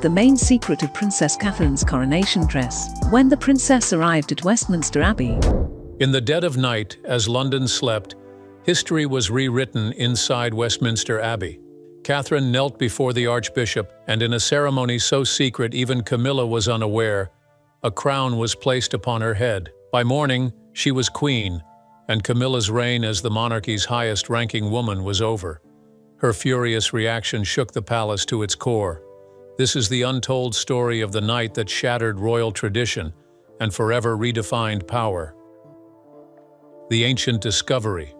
the main secret of Princess Catherine's coronation dress. When the princess arrived at Westminster Abbey, in the dead of night, as London slept, history was rewritten inside Westminster Abbey. Catherine knelt before the Archbishop, and in a ceremony so secret even Camilla was unaware, a crown was placed upon her head. By morning, she was queen, and Camilla's reign as the monarchy's highest-ranking woman was over. Her furious reaction shook the palace to its core. This is the untold story of the night that shattered royal tradition and forever redefined power. The ancient discovery.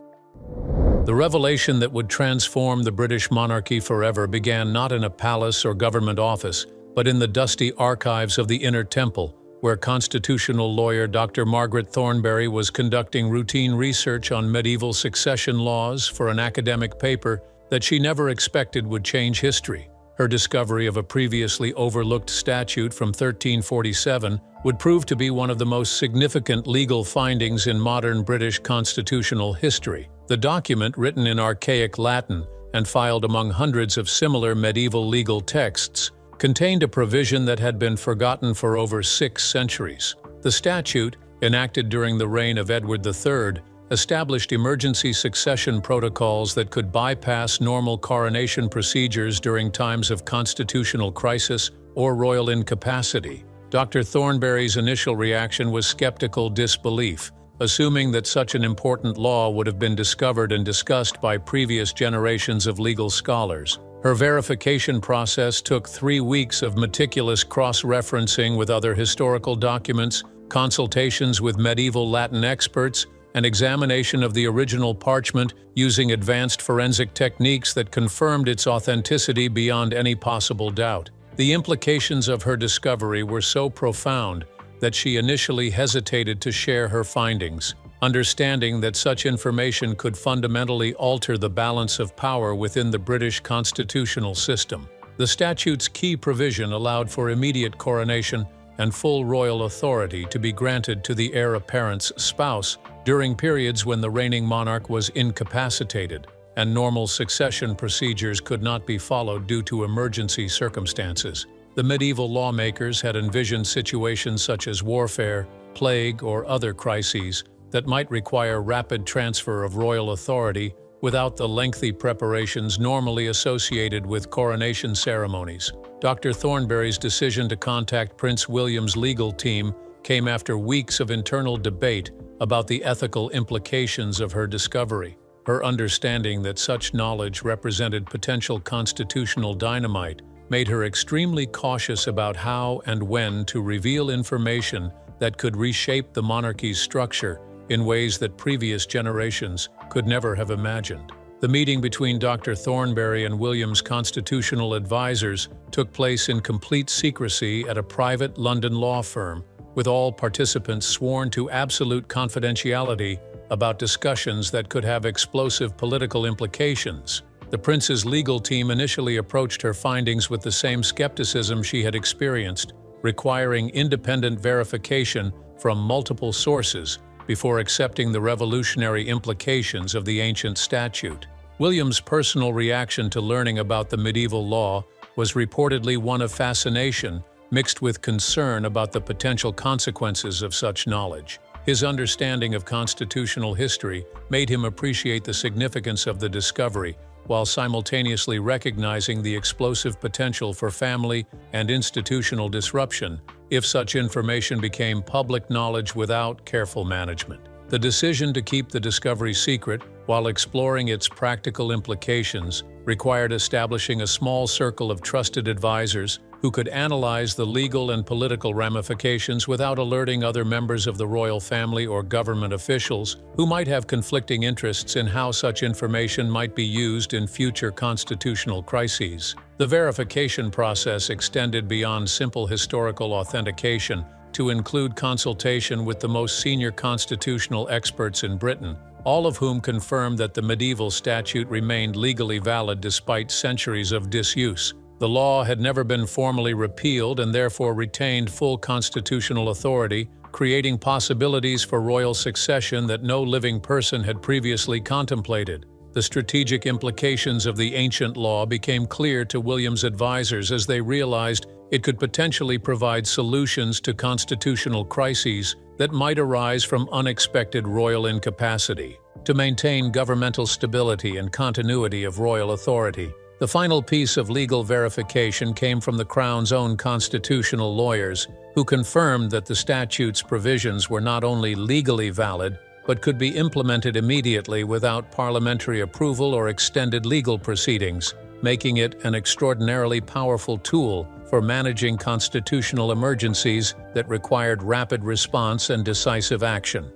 The revelation that would transform the British monarchy forever began not in a palace or government office, but in the dusty archives of the Inner Temple, where constitutional lawyer Dr. Margaret Thornberry was conducting routine research on medieval succession laws for an academic paper that she never expected would change history. Her discovery of a previously overlooked statute from 1347 would prove to be one of the most significant legal findings in modern British constitutional history. The document, written in archaic Latin and filed among hundreds of similar medieval legal texts, contained a provision that had been forgotten for over 6 centuries. The statute, enacted during the reign of Edward III, established emergency succession protocols that could bypass normal coronation procedures during times of constitutional crisis or royal incapacity. Dr. Thornberry's initial reaction was skeptical disbelief, assuming that such an important law would have been discovered and discussed by previous generations of legal scholars. Her verification process took 3 weeks of meticulous cross-referencing with other historical documents, consultations with medieval Latin experts, and examination of the original parchment using advanced forensic techniques that confirmed its authenticity beyond any possible doubt. The implications of her discovery were so profound that she initially hesitated to share her findings, understanding that such information could fundamentally alter the balance of power within the British constitutional system. The statute's key provision allowed for immediate coronation and full royal authority to be granted to the heir apparent's spouse during periods when the reigning monarch was incapacitated and normal succession procedures could not be followed due to emergency circumstances. The medieval lawmakers had envisioned situations such as warfare, plague, or other crises that might require rapid transfer of royal authority without the lengthy preparations normally associated with coronation ceremonies. Dr. Thornberry's decision to contact Prince William's legal team came after weeks of internal debate about the ethical implications of her discovery. Her understanding that such knowledge represented potential constitutional dynamite made her extremely cautious about how and when to reveal information that could reshape the monarchy's structure in ways that previous generations could never have imagined. The meeting between Dr. Thornberry and William's constitutional advisors took place in complete secrecy at a private London law firm, with all participants sworn to absolute confidentiality about discussions that could have explosive political implications. The prince's legal team initially approached her findings with the same skepticism she had experienced, requiring independent verification from multiple sources before accepting the revolutionary implications of the ancient statute. William's personal reaction to learning about the medieval law was reportedly one of fascination, mixed with concern about the potential consequences of such knowledge. His understanding of constitutional history made him appreciate the significance of the discovery, while simultaneously recognizing the explosive potential for family and institutional disruption if such information became public knowledge without careful management. The decision to keep the discovery secret while exploring its practical implications required establishing a small circle of trusted advisors who could analyze the legal and political ramifications without alerting other members of the royal family or government officials who might have conflicting interests in how such information might be used in future constitutional crises. The verification process extended beyond simple historical authentication to include consultation with the most senior constitutional experts in Britain, all of whom confirmed that the medieval statute remained legally valid despite centuries of disuse. The law had never been formally repealed and therefore retained full constitutional authority, creating possibilities for royal succession that no living person had previously contemplated. The strategic implications of the ancient law became clear to William's advisors as they realized It could potentially provide solutions to constitutional crises that might arise from unexpected royal incapacity. To maintain governmental stability and continuity of royal authority, the final piece of legal verification came from the Crown's own constitutional lawyers, who confirmed that the statute's provisions were not only legally valid, but could be implemented immediately without parliamentary approval or extended legal proceedings, making it an extraordinarily powerful tool for managing constitutional emergencies that required rapid response and decisive action.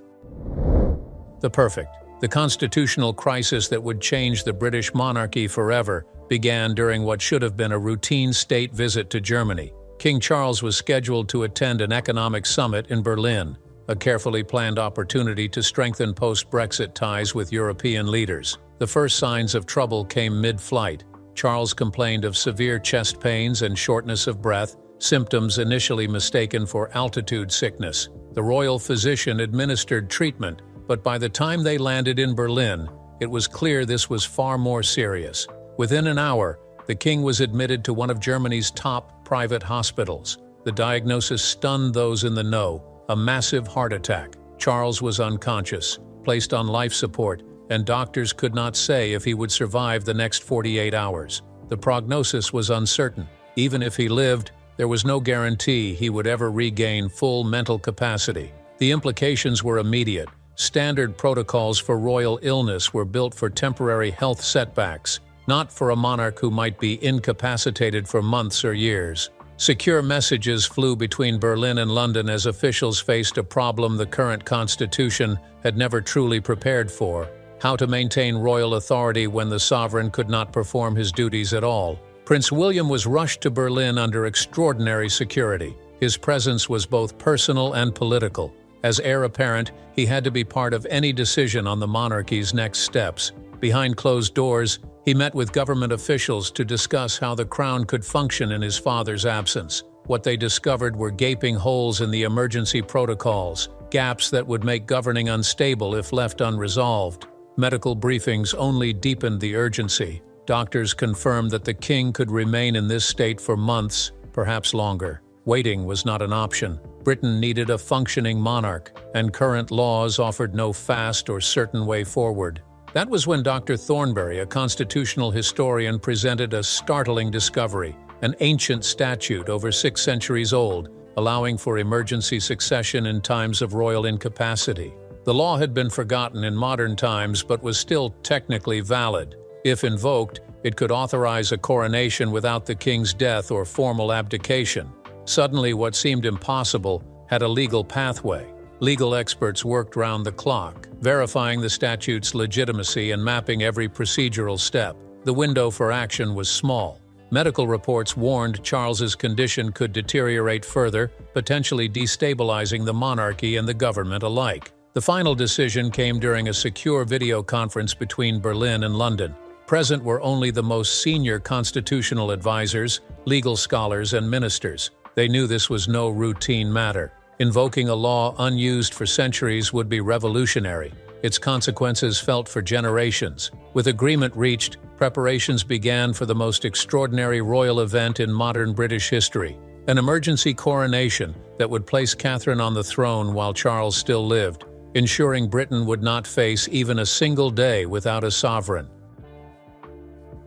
The constitutional crisis that would change the British monarchy forever began during what should have been a routine state visit to Germany. King Charles was scheduled to attend an economic summit in Berlin, a carefully planned opportunity to strengthen post-Brexit ties with European leaders. The first signs of trouble came mid-flight. Charles complained of severe chest pains and shortness of breath, symptoms initially mistaken for altitude sickness. The royal physician administered treatment, but by the time they landed in Berlin, it was clear this was far more serious. Within an hour, the king was admitted to one of Germany's top private hospitals. The diagnosis stunned those in the know: a massive heart attack. Charles was unconscious, placed on life support, and doctors could not say if he would survive the next 48 hours. The prognosis was uncertain. Even if he lived, there was no guarantee he would ever regain full mental capacity. The implications were immediate. Standard protocols for royal illness were built for temporary health setbacks, not for a monarch who might be incapacitated for months or years. Secure messages flew between Berlin and London as officials faced a problem the current constitution had never truly prepared for: how to maintain royal authority when the sovereign could not perform his duties at all. Prince William was rushed to Berlin under extraordinary security. His presence was both personal and political. As heir apparent, he had to be part of any decision on the monarchy's next steps. Behind closed doors, he met with government officials to discuss how the crown could function in his father's absence. What they discovered were gaping holes in the emergency protocols, gaps that would make governing unstable if left unresolved. Medical briefings only deepened the urgency. Doctors confirmed that the king could remain in this state for months, perhaps longer. Waiting was not an option. Britain needed a functioning monarch, and current laws offered no fast or certain way forward. That was when Dr. Thornbury, a constitutional historian, presented a startling discovery: an ancient statute over 6 centuries old, allowing for emergency succession in times of royal incapacity. The law had been forgotten in modern times but was still technically valid. If invoked, it could authorize a coronation without the king's death or formal abdication. Suddenly, what seemed impossible had a legal pathway. Legal experts worked round the clock, verifying the statute's legitimacy and mapping every procedural step. The window for action was small. Medical reports warned Charles's condition could deteriorate further, potentially destabilizing the monarchy and the government alike. The final decision came during a secure video conference between Berlin and London. Present were only the most senior constitutional advisors, legal scholars, and ministers. They knew this was no routine matter. Invoking a law unused for centuries would be revolutionary. Its consequences felt for generations. With agreement reached, preparations began for the most extraordinary royal event in modern British history: an emergency coronation that would place Catherine on the throne while Charles still lived, ensuring Britain would not face even a single day without a sovereign.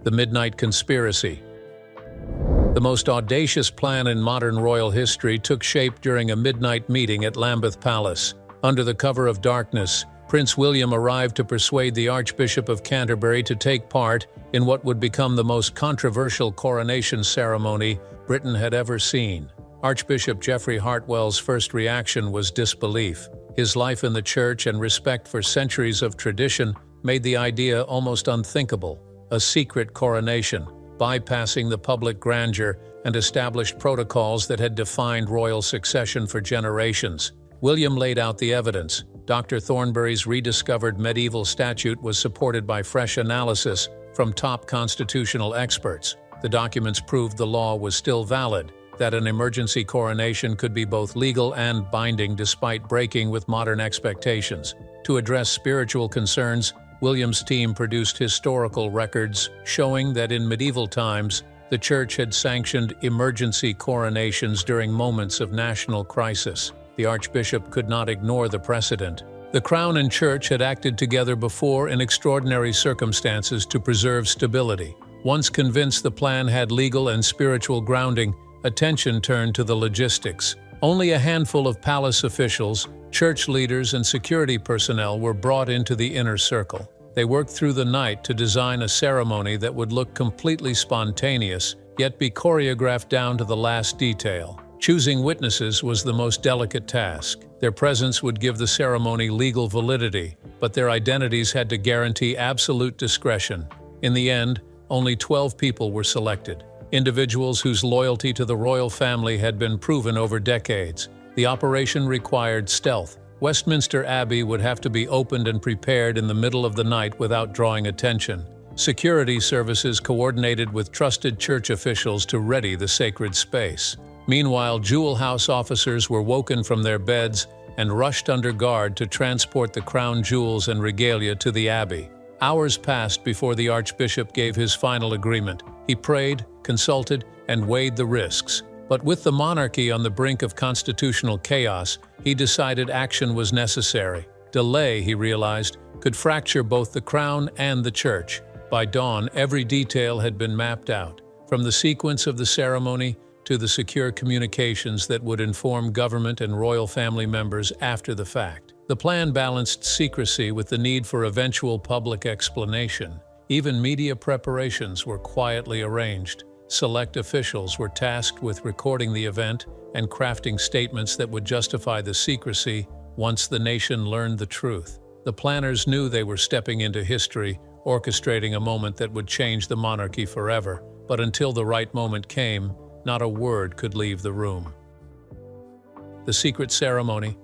The Midnight Conspiracy. The most audacious plan in modern royal history took shape during a midnight meeting at Lambeth Palace. Under the cover of darkness, Prince William arrived to persuade the Archbishop of Canterbury to take part in what would become the most controversial coronation ceremony Britain had ever seen. Archbishop Geoffrey Hartwell's first reaction was disbelief. His life in the church and respect for centuries of tradition made the idea almost unthinkable: a secret coronation, bypassing the public grandeur and established protocols that had defined royal succession for generations. William laid out the evidence. Dr. Thornbury's rediscovered medieval statute was supported by fresh analysis from top constitutional experts. The documents proved the law was still valid, that an emergency coronation could be both legal and binding despite breaking with modern expectations. To address spiritual concerns, William's team produced historical records showing that in medieval times, The Church had sanctioned emergency coronations during moments of national crisis. The Archbishop could not ignore the precedent. The Crown and Church had acted together before in extraordinary circumstances to preserve stability. Once convinced the plan had legal and spiritual grounding, attention turned to the logistics. Only a handful of palace officials, church leaders, and security personnel were brought into the inner circle. They worked through the night to design a ceremony that would look completely spontaneous, yet be choreographed down to the last detail. Choosing witnesses was the most delicate task. Their presence would give the ceremony legal validity, but their identities had to guarantee absolute discretion. In the end, only 12 people were selected, individuals whose loyalty to the royal family had been proven over decades. The operation required stealth. Westminster Abbey would have to be opened and prepared in the middle of the night without drawing attention. Security services coordinated with trusted church officials to ready the sacred space. Meanwhile, Jewel House officers were woken from their beds and rushed under guard to transport the crown jewels and regalia to the abbey. Hours passed before the Archbishop gave his final agreement. He prayed, consulted, and weighed the risks. But with the monarchy on the brink of constitutional chaos, he decided action was necessary. Delay, he realized, could fracture both the crown and the church. By dawn, every detail had been mapped out, from the sequence of the ceremony to the secure communications that would inform government and royal family members after the fact. The plan balanced secrecy with the need for eventual public explanation. Even media preparations were quietly arranged. Select officials were tasked with recording the event and crafting statements that would justify the secrecy once the nation learned the truth. The planners knew they were stepping into history, orchestrating a moment that would change the monarchy forever. But until the right moment came, not a word could leave the room. The secret ceremony.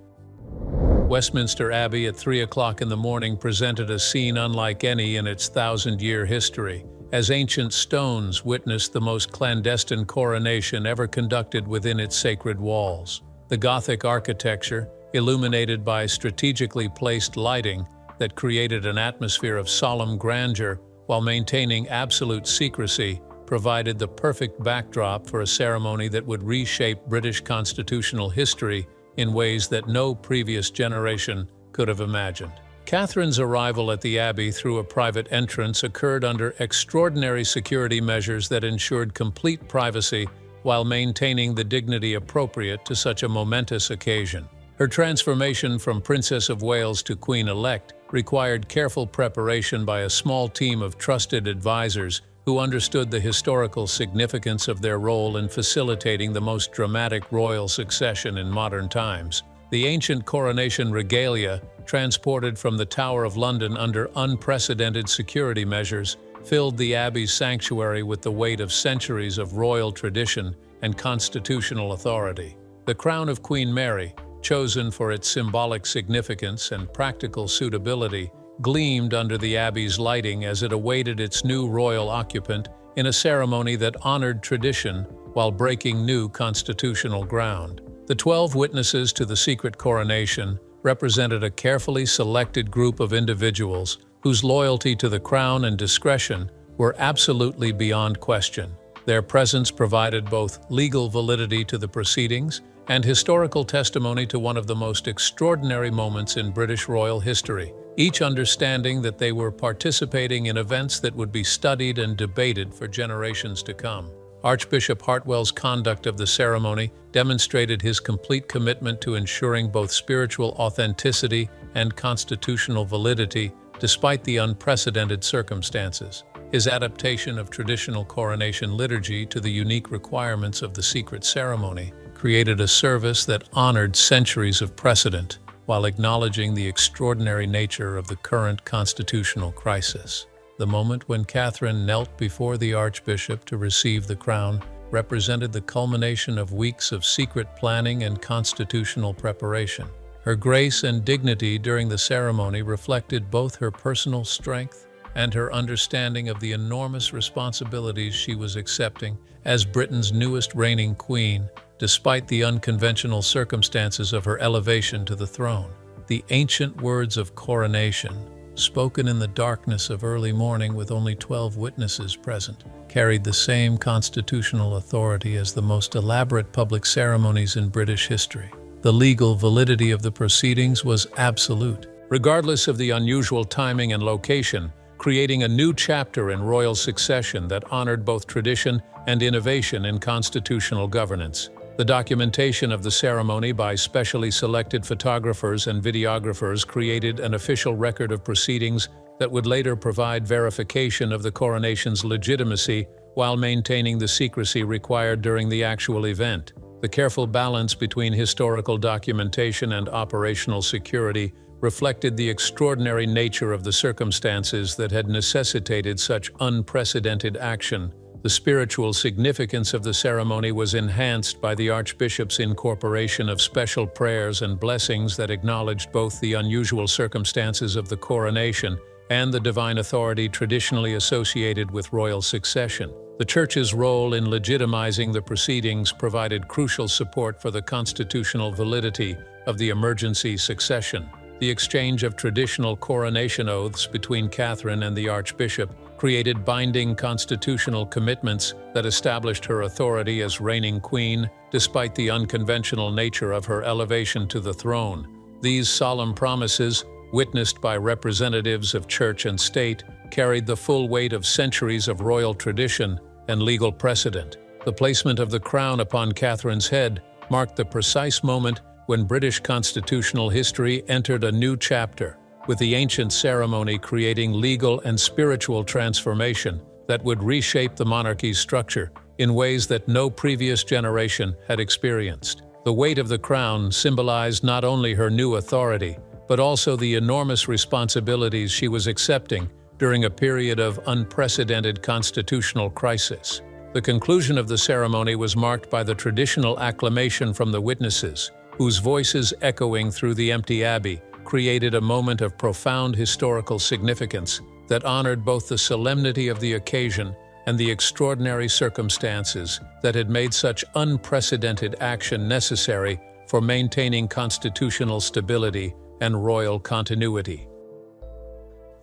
Westminster Abbey at 3 o'clock in the morning presented a scene unlike any in its thousand-year history, as ancient stones witnessed the most clandestine coronation ever conducted within its sacred walls. The Gothic architecture, illuminated by strategically placed lighting that created an atmosphere of solemn grandeur while maintaining absolute secrecy, provided the perfect backdrop for a ceremony that would reshape British constitutional history in ways that no previous generation could have imagined. Catherine's arrival at the Abbey through a private entrance occurred under extraordinary security measures that ensured complete privacy while maintaining the dignity appropriate to such a momentous occasion. Her transformation from Princess of Wales to Queen-elect required careful preparation by a small team of trusted advisors who understood the historical significance of their role in facilitating the most dramatic royal succession in modern times. The ancient coronation regalia, transported from the Tower of London under unprecedented security measures, filled the Abbey's sanctuary with the weight of centuries of royal tradition and constitutional authority. The crown of Queen Mary, chosen for its symbolic significance and practical suitability, gleamed under the Abbey's lighting as it awaited its new royal occupant in a ceremony that honored tradition while breaking new constitutional ground. The 12 witnesses to the secret coronation represented a carefully selected group of individuals whose loyalty to the crown and discretion were absolutely beyond question. Their presence provided both legal validity to the proceedings and historical testimony to one of the most extraordinary moments in British royal history, each understanding that they were participating in events that would be studied and debated for generations to come. Archbishop Hartwell's conduct of the ceremony demonstrated his complete commitment to ensuring both spiritual authenticity and constitutional validity despite the unprecedented circumstances. His adaptation of traditional coronation liturgy to the unique requirements of the secret ceremony created a service that honored centuries of precedent while acknowledging the extraordinary nature of the current constitutional crisis. The moment when Catherine knelt before the Archbishop to receive the crown represented the culmination of weeks of secret planning and constitutional preparation. Her grace and dignity during the ceremony reflected both her personal strength and her understanding of the enormous responsibilities she was accepting as Britain's newest reigning queen, despite the unconventional circumstances of her elevation to the throne. The ancient words of coronation, spoken in the darkness of early morning with only 12 witnesses present, carried the same constitutional authority as the most elaborate public ceremonies in British history. The legal validity of the proceedings was absolute, regardless of the unusual timing and location, creating a new chapter in royal succession that honored both tradition and innovation in constitutional governance. The documentation of the ceremony by specially selected photographers and videographers created an official record of proceedings that would later provide verification of the coronation's legitimacy while maintaining the secrecy required during the actual event. The careful balance between historical documentation and operational security reflected the extraordinary nature of the circumstances that had necessitated such unprecedented action. The spiritual significance of the ceremony was enhanced by the Archbishop's incorporation of special prayers and blessings that acknowledged both the unusual circumstances of the coronation and the divine authority traditionally associated with royal succession. The Church's role in legitimizing the proceedings provided crucial support for the constitutional validity of the emergency succession. The exchange of traditional coronation oaths between Catherine and the Archbishop created binding constitutional commitments that established her authority as reigning queen, despite the unconventional nature of her elevation to the throne. These solemn promises, witnessed by representatives of church and state, carried the full weight of centuries of royal tradition and legal precedent. The placement of the crown upon Catherine's head marked the precise moment when British constitutional history entered a new chapter, with the ancient ceremony creating legal and spiritual transformation that would reshape the monarchy's structure in ways that no previous generation had experienced. The weight of the crown symbolized not only her new authority, but also the enormous responsibilities she was accepting during a period of unprecedented constitutional crisis. The conclusion of the ceremony was marked by the traditional acclamation from the witnesses, whose voices echoing through the empty abbey created a moment of profound historical significance that honored both the solemnity of the occasion and the extraordinary circumstances that had made such unprecedented action necessary for maintaining constitutional stability and royal continuity.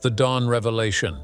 The Dawn Revelation.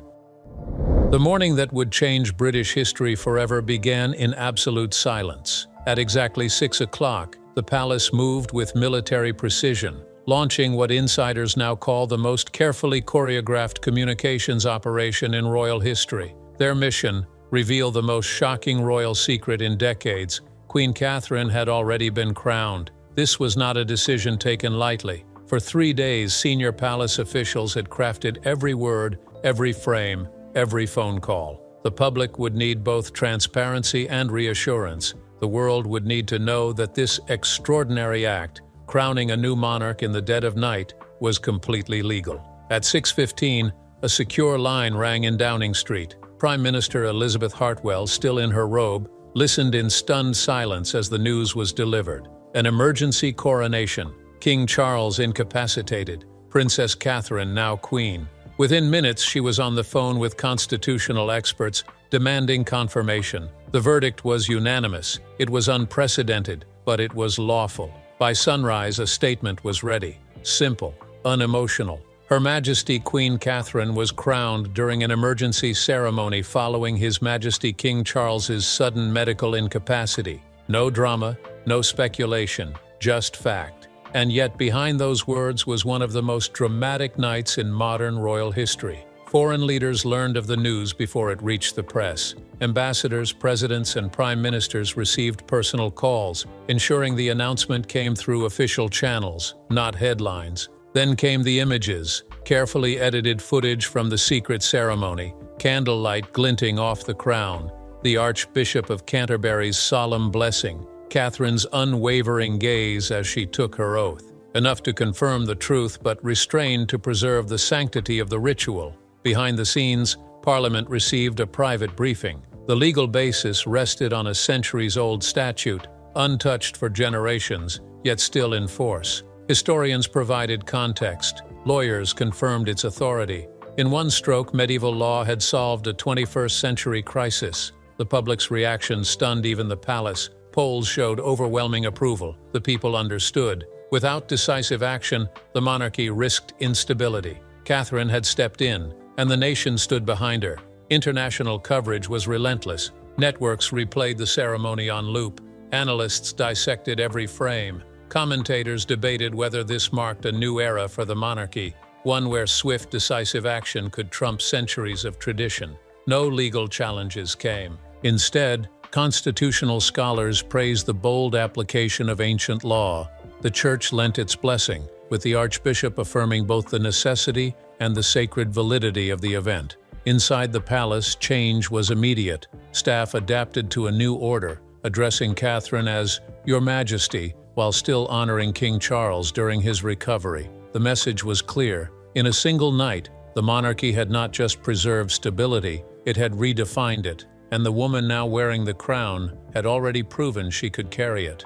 The morning that would change British history forever began in absolute silence. At exactly 6 o'clock, the palace moved with military precision, launching what insiders now call the most carefully choreographed communications operation in royal history. Their mission: reveal the most shocking royal secret in decades. Queen Catherine had already been crowned. This was not a decision taken lightly. For 3 days, senior palace officials had crafted every word, every frame, every phone call. The public would need both transparency and reassurance. The world would need to know that this extraordinary act, crowning a new monarch in the dead of night, was completely legal. At 6:15, a secure line rang in Downing Street. Prime Minister Elizabeth Hartwell, still in her robe, listened in stunned silence as the news was delivered. An emergency coronation. King Charles incapacitated. Princess Catherine now queen. Within minutes, she was on the phone with constitutional experts, demanding confirmation. The verdict was unanimous. It was unprecedented, but it was lawful. By sunrise, a statement was ready. Simple, unemotional. Her Majesty Queen Catherine was crowned during an emergency ceremony following His Majesty King Charles's sudden medical incapacity. No drama, no speculation, just fact. And yet behind those words was one of the most dramatic nights in modern royal history. Foreign leaders learned of the news before it reached the press. Ambassadors, presidents, and prime ministers received personal calls, ensuring the announcement came through official channels, not headlines. Then came the images, carefully edited footage from the secret ceremony, candlelight glinting off the crown, the Archbishop of Canterbury's solemn blessing, Catherine's unwavering gaze as she took her oath. Enough to confirm the truth, but restrained to preserve the sanctity of the ritual. Behind the scenes, Parliament received a private briefing. The legal basis rested on a centuries-old statute, untouched for generations, yet still in force. Historians provided context. Lawyers confirmed its authority. In one stroke, medieval law had solved a 21st-century crisis. The public's reaction stunned even the palace. Polls showed overwhelming approval. The people understood. Without decisive action, the monarchy risked instability. Catherine had stepped in, and the nation stood behind her. International coverage was relentless. Networks replayed the ceremony on loop. Analysts dissected every frame. Commentators debated whether this marked a new era for the monarchy, one where swift, decisive action could trump centuries of tradition. No legal challenges came. Instead, constitutional scholars praised the bold application of ancient law. The Church lent its blessing, with the Archbishop affirming both the necessity and the sacred validity of the event. Inside the palace, change was immediate. Staff adapted to a new order, addressing Catherine as Your Majesty, while still honoring King Charles during his recovery. The message was clear. In a single night, the monarchy had not just preserved stability, it had redefined it, and the woman now wearing the crown had already proven she could carry it.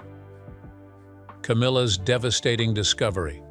Camilla's devastating discovery.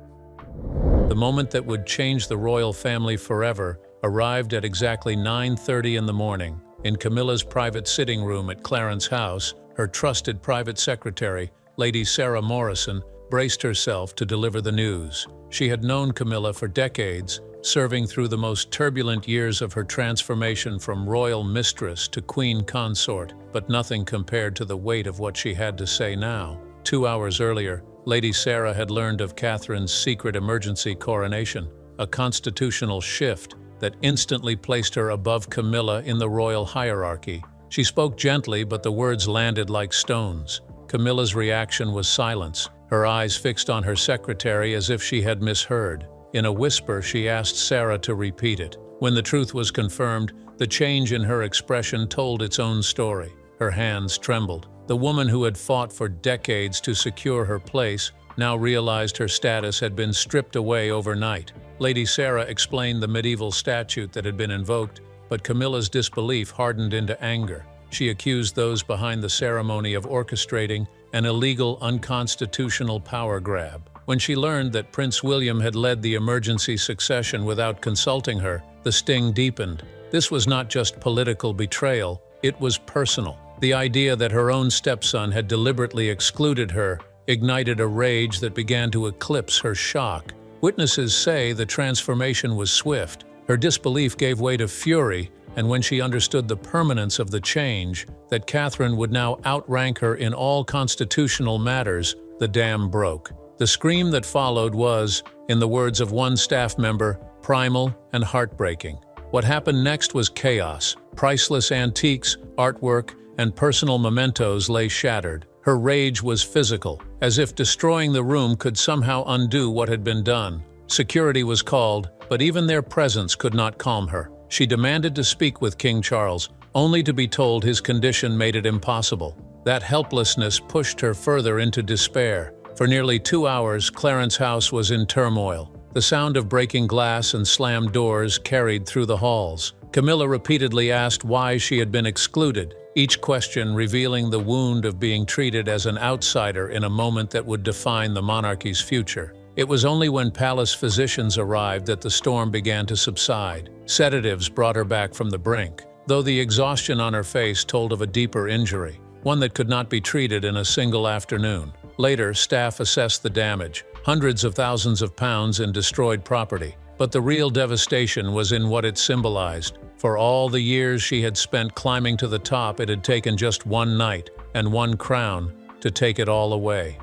The moment that would change the royal family forever arrived at exactly 9:30 in the morning. In Camilla's private sitting room at Clarence House, her trusted private secretary, Lady Sarah Morrison, braced herself to deliver the news. She had known Camilla for decades, serving through the most turbulent years of her transformation from royal mistress to queen consort, but nothing compared to the weight of what she had to say now. 2 hours earlier, Lady Sarah had learned of Catherine's secret emergency coronation, a constitutional shift that instantly placed her above Camilla in the royal hierarchy. She spoke gently, but the words landed like stones. Camilla's reaction was silence, her eyes fixed on her secretary as if she had misheard. In a whisper, she asked Sarah to repeat it. When the truth was confirmed, the change in her expression told its own story. Her hands trembled. The woman who had fought for decades to secure her place now realized her status had been stripped away overnight. Lady Sarah explained the medieval statute that had been invoked, but Camilla's disbelief hardened into anger. She accused those behind the ceremony of orchestrating an illegal, unconstitutional power grab. When she learned that Prince William had led the emergency succession without consulting her, the sting deepened. This was not just political betrayal, it was personal. The idea that her own stepson had deliberately excluded her ignited a rage that began to eclipse her shock. Witnesses say the transformation was swift. Her disbelief gave way to fury, and when she understood the permanence of the change, that Catherine would now outrank her in all constitutional matters, the dam broke. The scream that followed was, in the words of one staff member, primal and heartbreaking. What happened next was chaos. Priceless antiques, artwork, and personal mementos lay shattered. Her rage was physical, as if destroying the room could somehow undo what had been done. Security was called, but even their presence could not calm her. She demanded to speak with King Charles, only to be told his condition made it impossible. That helplessness pushed her further into despair. For nearly 2 hours, Clarence House was in turmoil. The sound of breaking glass and slammed doors carried through the halls. Camilla repeatedly asked why she had been excluded, each question revealing the wound of being treated as an outsider in a moment that would define the monarchy's future. It was only when palace physicians arrived that the storm began to subside. Sedatives brought her back from the brink, though the exhaustion on her face told of a deeper injury, one that could not be treated in a single afternoon. Later, staff assessed the damage, hundreds of thousands of pounds in destroyed property. But the real devastation was in what it symbolized. For all the years she had spent climbing to the top, it had taken just one night and one crown to take it all away.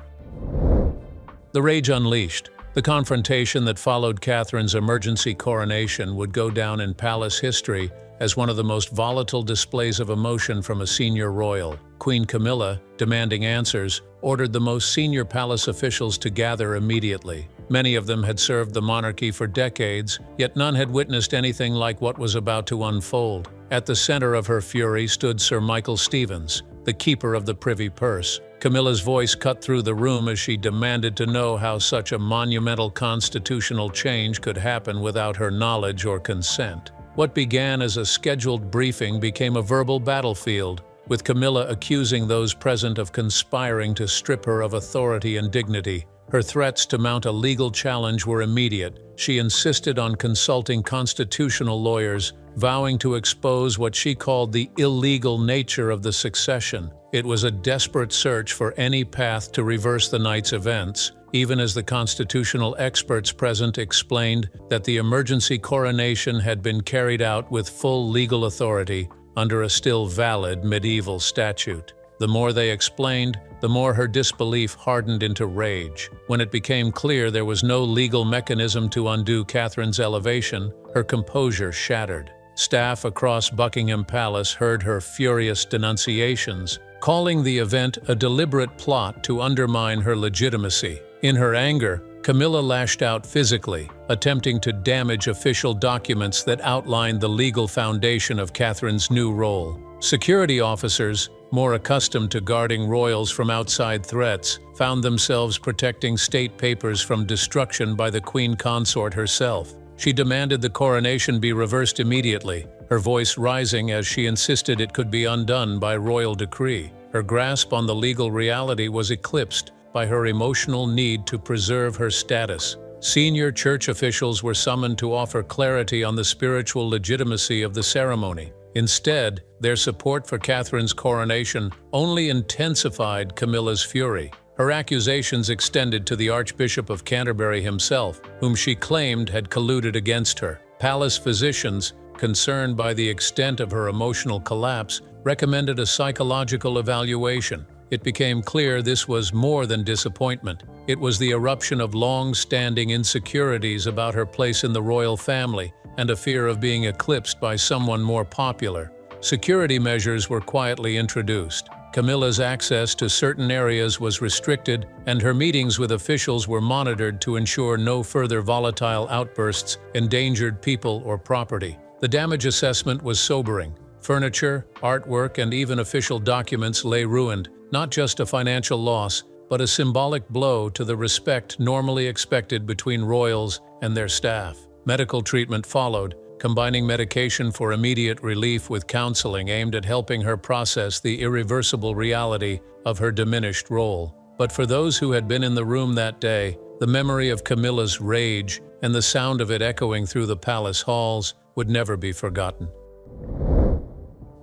The rage unleashed. The confrontation that followed Catherine's emergency coronation would go down in palace history as one of the most volatile displays of emotion from a senior royal. Queen Camilla, demanding answers, ordered the most senior palace officials to gather immediately. Many of them had served the monarchy for decades, yet none had witnessed anything like what was about to unfold. At the center of her fury stood Sir Michael Stevens, the keeper of the privy purse. Camilla's voice cut through the room as she demanded to know how such a monumental constitutional change could happen without her knowledge or consent. What began as a scheduled briefing became a verbal battlefield, with Camilla accusing those present of conspiring to strip her of authority and dignity. Her threats to mount a legal challenge were immediate. She insisted on consulting constitutional lawyers, vowing to expose what she called the illegal nature of the succession. It was a desperate search for any path to reverse the night's events, even as the constitutional experts present explained that the emergency coronation had been carried out with full legal authority under a still valid medieval statute. The more they explained, the more her disbelief hardened into rage. When it became clear there was no legal mechanism to undo Catherine's elevation, her composure shattered. Staff across Buckingham Palace heard her furious denunciations, calling the event a deliberate plot to undermine her legitimacy. In her anger, Camilla lashed out physically, attempting to damage official documents that outlined the legal foundation of Catherine's new role. Security officers, more accustomed to guarding royals from outside threats, found themselves protecting state papers from destruction by the Queen Consort herself. She demanded the coronation be reversed immediately, her voice rising as she insisted it could be undone by royal decree. Her grasp on the legal reality was eclipsed by her emotional need to preserve her status. Senior church officials were summoned to offer clarity on the spiritual legitimacy of the ceremony. Instead, their support for Catherine's coronation only intensified Camilla's fury. Her accusations extended to the Archbishop of Canterbury himself, whom she claimed had colluded against her. Palace physicians, concerned by the extent of her emotional collapse, recommended a psychological evaluation. It became clear this was more than disappointment. It was the eruption of long-standing insecurities about her place in the royal family and a fear of being eclipsed by someone more popular. Security measures were quietly introduced. Camilla's access to certain areas was restricted, and her meetings with officials were monitored to ensure no further volatile outbursts endangered people or property. The damage assessment was sobering. Furniture, artwork, and even official documents lay ruined, not just a financial loss, but a symbolic blow to the respect normally expected between royals and their staff. Medical treatment followed, combining medication for immediate relief with counseling aimed at helping her process the irreversible reality of her diminished role. But for those who had been in the room that day, the memory of Camilla's rage and the sound of it echoing through the palace halls would never be forgotten.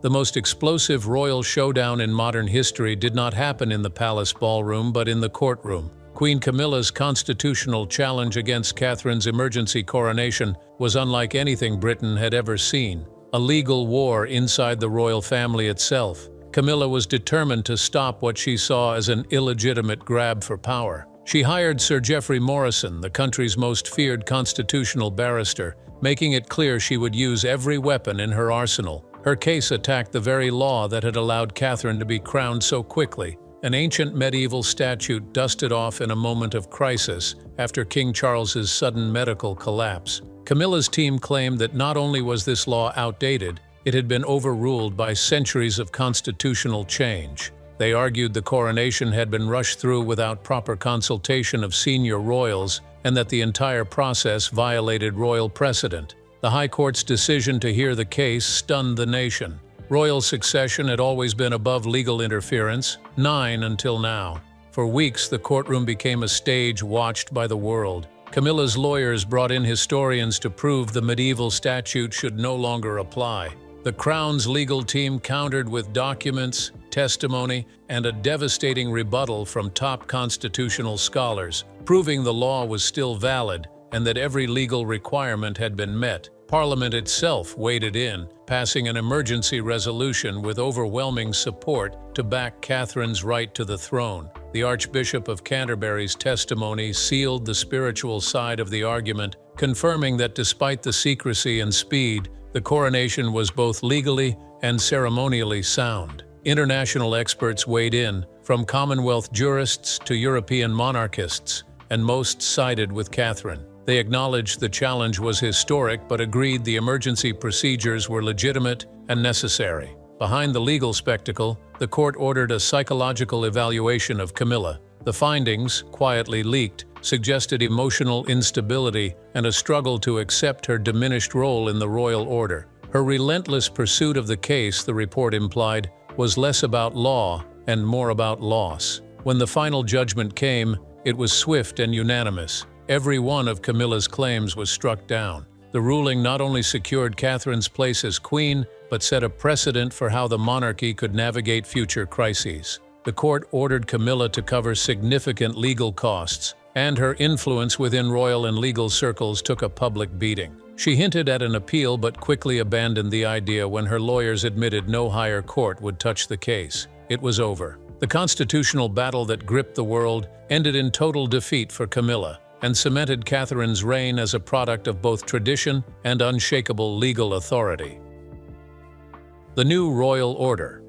The most explosive royal showdown in modern history did not happen in the palace ballroom but in the courtroom. Queen Camilla's constitutional challenge against Catherine's emergency coronation was unlike anything Britain had ever seen. A legal war inside the royal family itself. Camilla was determined to stop what she saw as an illegitimate grab for power. She hired Sir Geoffrey Morrison, the country's most feared constitutional barrister, making it clear she would use every weapon in her arsenal. Her case attacked the very law that had allowed Catherine to be crowned so quickly. An ancient medieval statute dusted off in a moment of crisis after King Charles's sudden medical collapse. Camilla's team claimed that not only was this law outdated, it had been overruled by centuries of constitutional change. They argued the coronation had been rushed through without proper consultation of senior royals and that the entire process violated royal precedent. The High Court's decision to hear the case stunned the nation. Royal succession had always been above legal interference, 9 until now. For weeks, the courtroom became a stage watched by the world. Camilla's lawyers brought in historians to prove the medieval statute should no longer apply. The Crown's legal team countered with documents, testimony, and a devastating rebuttal from top constitutional scholars, proving the law was still valid and that every legal requirement had been met. Parliament itself waded in, passing an emergency resolution with overwhelming support to back Catherine's right to the throne. The Archbishop of Canterbury's testimony sealed the spiritual side of the argument, confirming that despite the secrecy and speed, the coronation was both legally and ceremonially sound. International experts weighed in, from Commonwealth jurists to European monarchists, and most sided with Catherine. They acknowledged the challenge was historic but agreed the emergency procedures were legitimate and necessary. Behind the legal spectacle, the court ordered a psychological evaluation of Camilla. The findings, quietly leaked, suggested emotional instability and a struggle to accept her diminished role in the royal order. Her relentless pursuit of the case, the report implied, was less about law and more about loss. When the final judgment came, it was swift and unanimous. Every one of Camilla's claims was struck down. The ruling not only secured Catherine's place as queen, but set a precedent for how the monarchy could navigate future crises. The court ordered Camilla to cover significant legal costs, and her influence within royal and legal circles took a public beating. She hinted at an appeal but quickly abandoned the idea when her lawyers admitted no higher court would touch the case. It was over. The constitutional battle that gripped the world ended in total defeat for Camilla and cemented Catherine's reign as a product of both tradition and unshakable legal authority. The new royal order.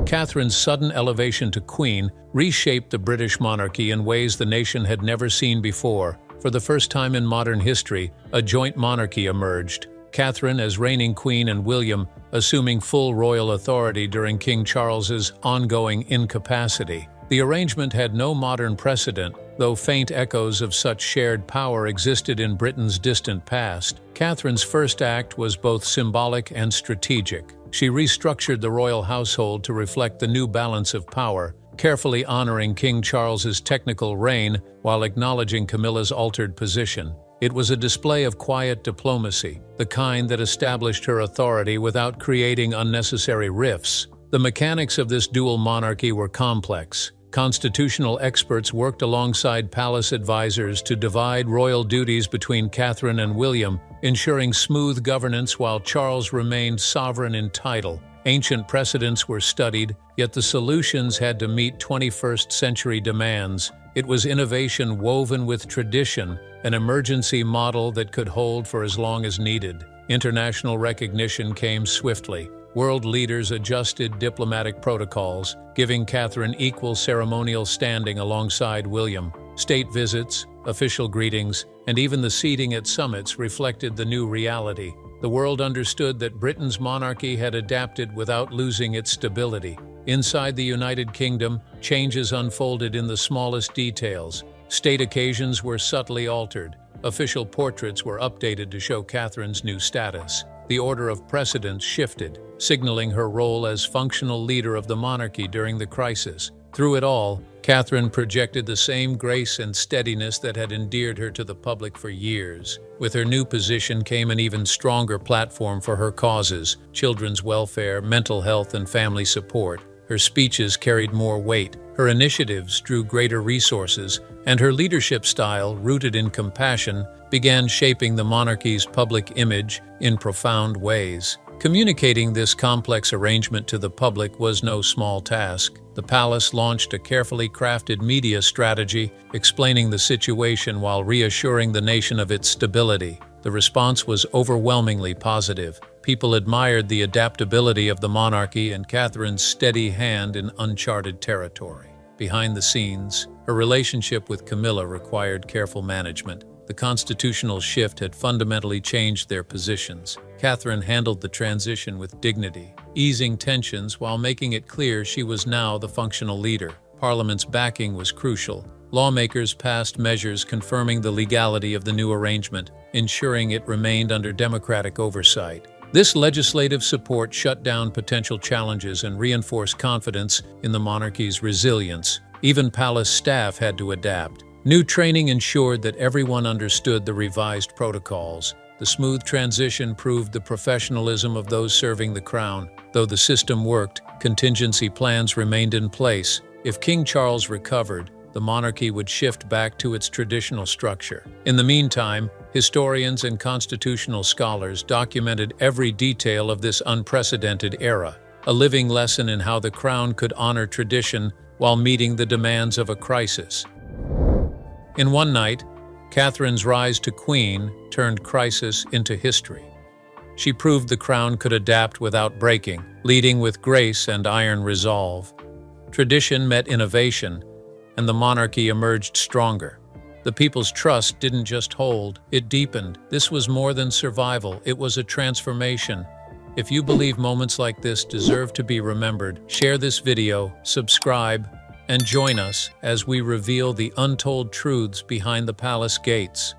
Catherine's sudden elevation to queen reshaped the British monarchy in ways the nation had never seen before. For the first time in modern history, a joint monarchy emerged. Catherine as reigning queen and William assuming full royal authority during King Charles's ongoing incapacity. The arrangement had no modern precedent, though faint echoes of such shared power existed in Britain's distant past. Catherine's first act was both symbolic and strategic. She restructured the royal household to reflect the new balance of power, carefully honoring King Charles's technical reign while acknowledging Camilla's altered position. It was a display of quiet diplomacy, the kind that established her authority without creating unnecessary rifts. The mechanics of this dual monarchy were complex. Constitutional experts worked alongside palace advisors to divide royal duties between Catherine and William, ensuring smooth governance while Charles remained sovereign in title. Ancient precedents were studied, yet the solutions had to meet 21st century demands. It was innovation woven with tradition, an emergency model that could hold for as long as needed. International recognition came swiftly. World leaders adjusted diplomatic protocols, giving Catherine equal ceremonial standing alongside William. State visits, official greetings, and even the seating at summits reflected the new reality. The world understood that Britain's monarchy had adapted without losing its stability. Inside the United Kingdom, changes unfolded in the smallest details. State occasions were subtly altered. Official portraits were updated to show Catherine's new status. The order of precedence shifted, signaling her role as functional leader of the monarchy during the crisis. Through it all, Catherine projected the same grace and steadiness that had endeared her to the public for years. With her new position came an even stronger platform for her causes: children's welfare, mental health, and family support. Her speeches carried more weight, her initiatives drew greater resources, and her leadership style, rooted in compassion, began shaping the monarchy's public image in profound ways. Communicating this complex arrangement to the public was no small task. The palace launched a carefully crafted media strategy, explaining the situation while reassuring the nation of its stability. The response was overwhelmingly positive. People admired the adaptability of the monarchy and Catherine's steady hand in uncharted territory. Behind the scenes, her relationship with Camilla required careful management. The constitutional shift had fundamentally changed their positions. Catherine handled the transition with dignity, easing tensions while making it clear she was now the functional leader. Parliament's backing was crucial. Lawmakers passed measures confirming the legality of the new arrangement, ensuring it remained under democratic oversight. This legislative support shut down potential challenges and reinforced confidence in the monarchy's resilience. Even palace staff had to adapt. New training ensured that everyone understood the revised protocols. The smooth transition proved the professionalism of those serving the crown. Though the system worked, contingency plans remained in place. If King Charles recovered, the monarchy would shift back to its traditional structure. In the meantime, historians and constitutional scholars documented every detail of this unprecedented era, a living lesson in how the crown could honor tradition while meeting the demands of a crisis. In one night, Catherine's rise to queen turned crisis into history. She proved the crown could adapt without breaking, leading with grace and iron resolve. Tradition met innovation, and the monarchy emerged stronger. The people's trust didn't just hold, it deepened. This was more than survival, it was a transformation. If you believe moments like this deserve to be remembered, share this video, subscribe, and join us as we reveal the untold truths behind the palace gates.